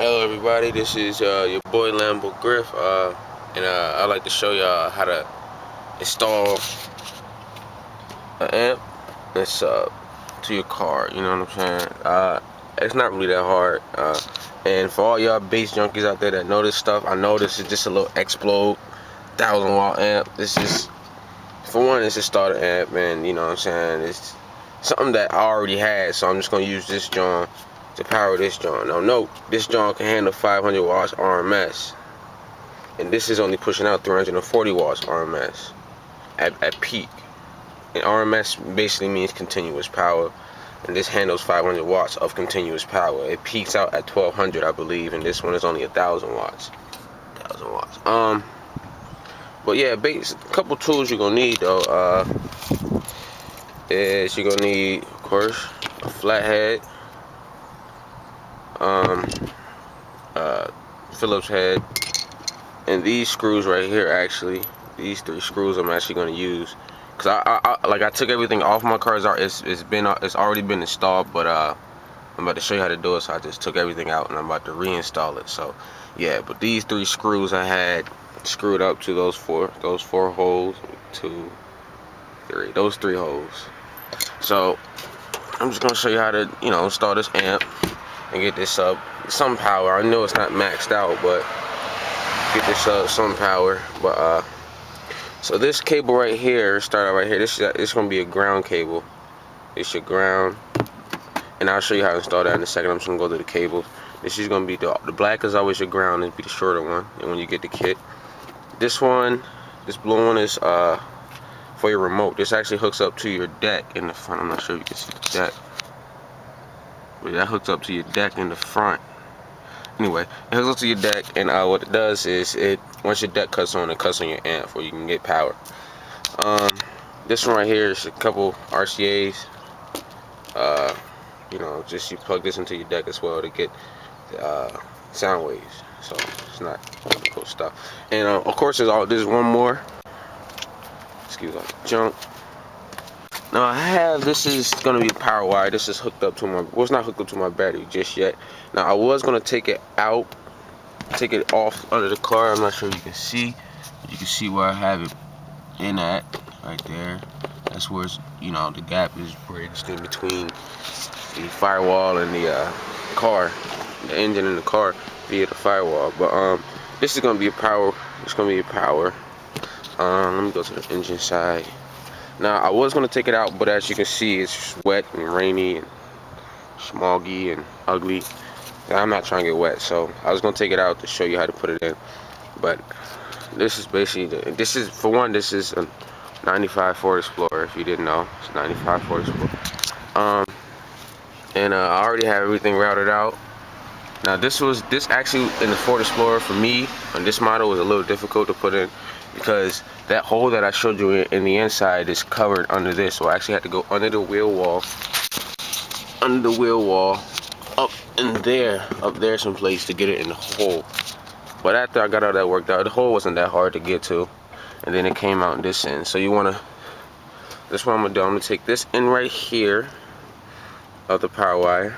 Hello everybody, this is your boy Lambo Griff, and I'd like to show y'all how to install an amp that's to your car, you know what I'm saying? It's not really that hard, and for all y'all bass junkies out there that know this stuff, I know this is just a little Explode 1000-watt amp. This is, for one, it's a starter amp, and you know what I'm saying, it's something that I already had, so I'm just going to use this joint to power this joint. Now note, this joint can handle 500 watts RMS, and this is only pushing out 340 watts RMS at peak. And RMS basically means continuous power, and this handles 500 watts of continuous power. It peaks out at 1200, I believe, and this one is only 1000 watts. 1000 watts. But yeah, a couple tools you're gonna need though. Is you're gonna need, of course, a flathead, Phillips head, and these screws right here. Actually, these 3 screws I'm actually gonna use, cause I took everything off my car. It's already been installed, but I'm about to show you how to do it. So I just took everything out and I'm about to reinstall it. So yeah, but these 3 screws I had screwed up to those four holes, 2, 3, those 3 holes. So I'm just gonna show you how to, install this amp and get this up some power. I know it's not maxed out, but get this up some power. But so this cable right here, start out right here. This gonna be a ground cable. It's your ground, and I'll show you how to install that in a second. I'm just gonna go to the cables. This is gonna be the black is always your ground. It'll be the shorter one. And when you get the kit, this blue one is for your remote. This actually hooks up to your deck in the front. I'm not sure if you can see the deck, but that hooks up to your deck in the front. Anyway, it hooks up to your deck, and what it does is once your deck cuts on, it cuts on your amp, where you can get power. This one right here is a couple RCAs. Just you plug this into your deck as well to get sound waves. So it's not really cool stuff. And of course, there's one more. Excuse me, junk. Now this is gonna be a power wire. This is hooked up to it's not hooked up to my battery just yet. Now I was gonna take it off under the car. I'm not sure if you can see. You can see where I have it in at, right there. That's where it's, the gap is bridged in between the firewall and the car, the engine in the car via the firewall. But this is gonna be a power. It's gonna be a power. Let me go to the engine side. Now I was gonna take it out, but as you can see, it's wet and rainy and smoggy and ugly. I'm not trying to get wet, so I was gonna take it out to show you how to put it in. But this is basically this is a 95 Ford Explorer. If you didn't know, it's a 95 Ford Explorer. And I already have everything routed out. Now this actually in the Ford Explorer for me on this model was a little difficult to put in, because that hole that I showed you in the inside is covered under this, so I actually had to go under the wheel wall, up there someplace to get it in the hole. But after I got all that worked out, the hole wasn't that hard to get to, and then it came out in this end. So that's what I'm gonna do. I'm gonna take this end right here of the power wire,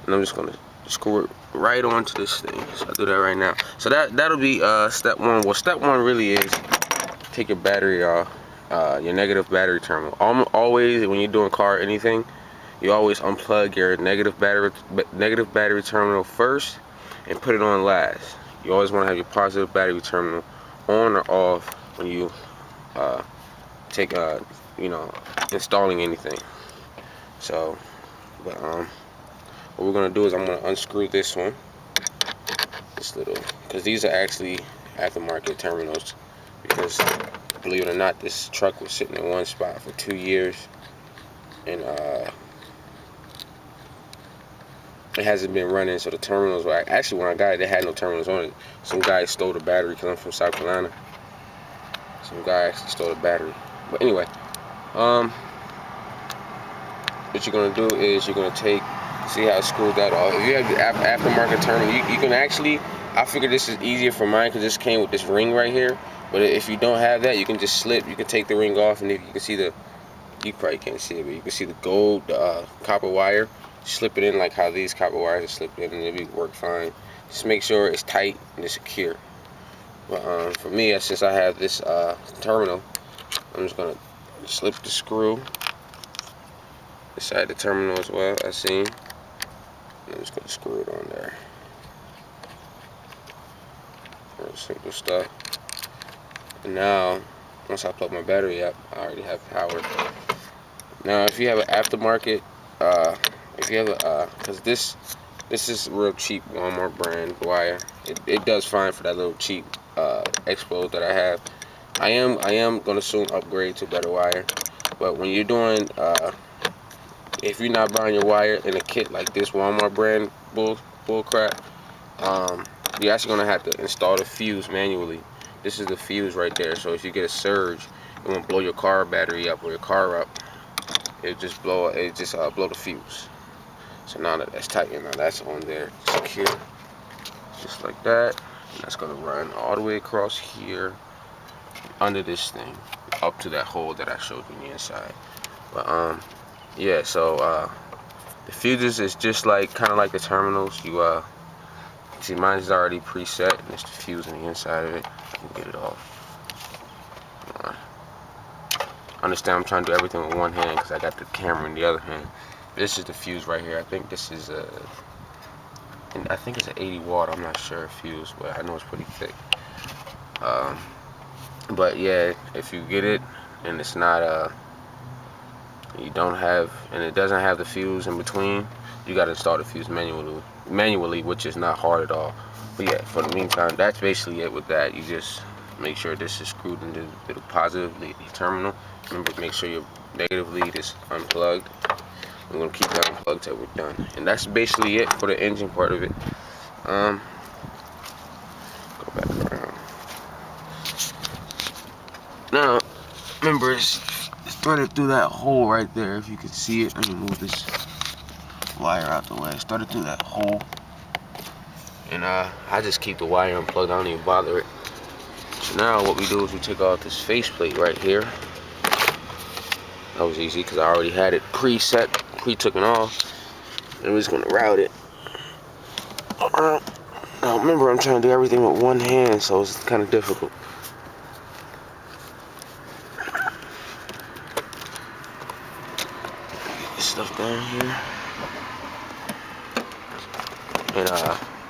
and I'm just gonna screw it right onto this thing. So I'll do that right now. So that'll be step 1. Well, step 1 really is take your battery off, your negative battery terminal. Always when you're doing car or anything, you always unplug your negative battery terminal first and put it on last. You always want to have your positive battery terminal on or off when you installing anything. So, but what we're gonna do is I'm gonna unscrew this one, because these are actually aftermarket terminals, because believe it or not, this truck was sitting in one spot for 2 years, and it hasn't been running. So the terminals were actually, when I got it, they had no terminals on it. Some guy stole the battery, because I'm from South Carolina. Some guy actually stole the battery. But anyway, what you're gonna do is you're gonna see how it screws that off. If you have the aftermarket terminal, you can actually, I figured this is easier for mine because this came with this ring right here. But if you don't have that, you can just you can take the ring off, and if you can see you probably can't see it, but you can see the gold copper wire slip it in like how these copper wires are slipped in, and it'll work fine. Just make sure it's tight and it's secure. But for me, since I have this terminal, I'm just gonna slip the screw inside the terminal as well, as seen. I'm just gonna screw it on there. Real simple stuff. And now, once I plug my battery up, I already have power. Now, if you have an aftermarket, if you have a, cause this is real cheap Walmart brand wire. It does fine for that little cheap Explode that I have. I am gonna soon upgrade to better wire. But when you're doing, if you're not buying your wire in a kit like this Walmart brand bull crap, you're actually gonna have to install the fuse manually. This is the fuse right there. So if you get a surge, it won't blow your car battery up or your car up. It just blow the fuse. So now that that's tightened, now that's on there secure, just like that. And that's gonna run all the way across here under this thing up to that hole that I showed you on the inside. But yeah, so the fuses is just like kind of like the terminals. You see, mine is already preset, and it's the fuse on the inside of it. I can get it off. Understand I'm trying to do everything with one hand because I got the camera in the other hand. This is the fuse right here. I think this is I think it's an 80 watt. I'm not sure fuse, but I know it's pretty thick. But yeah, if you get it and it's not you don't have, and it doesn't have the fuse in between, you got to install the fuse manually, which is not hard at all. But yeah, for the meantime, that's basically it with that. You just make sure this is screwed into the positive lead terminal. Remember, make sure your negative lead is unplugged. I'm gonna keep that unplugged till we're done, and that's basically it for the engine part of it. Go back around. Now, remember, it's threaded through that hole right there. If you can see it, let me move this wire out the way. It's threaded through that hole, and I just keep the wire unplugged. I don't even bother it. So now what we do is we take off this faceplate right here. That was easy because I already had it preset, pre-taken off, and we're just gonna route it. Now remember, I'm trying to do everything with one hand, so it's kind of difficult. Get this stuff down here, and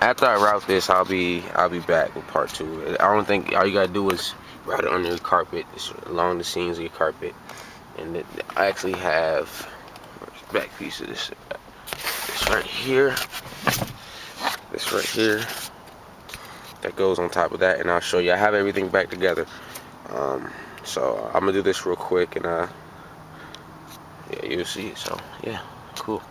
after I route this, I'll be back with part 2. I don't think all you gotta do is route it under the carpet, it's along the seams of your carpet, and I actually have back piece of this right here. This right here that goes on top of that, and I'll show you. I have everything back together. So I'm gonna do this real quick, and yeah, you'll see. So yeah, cool.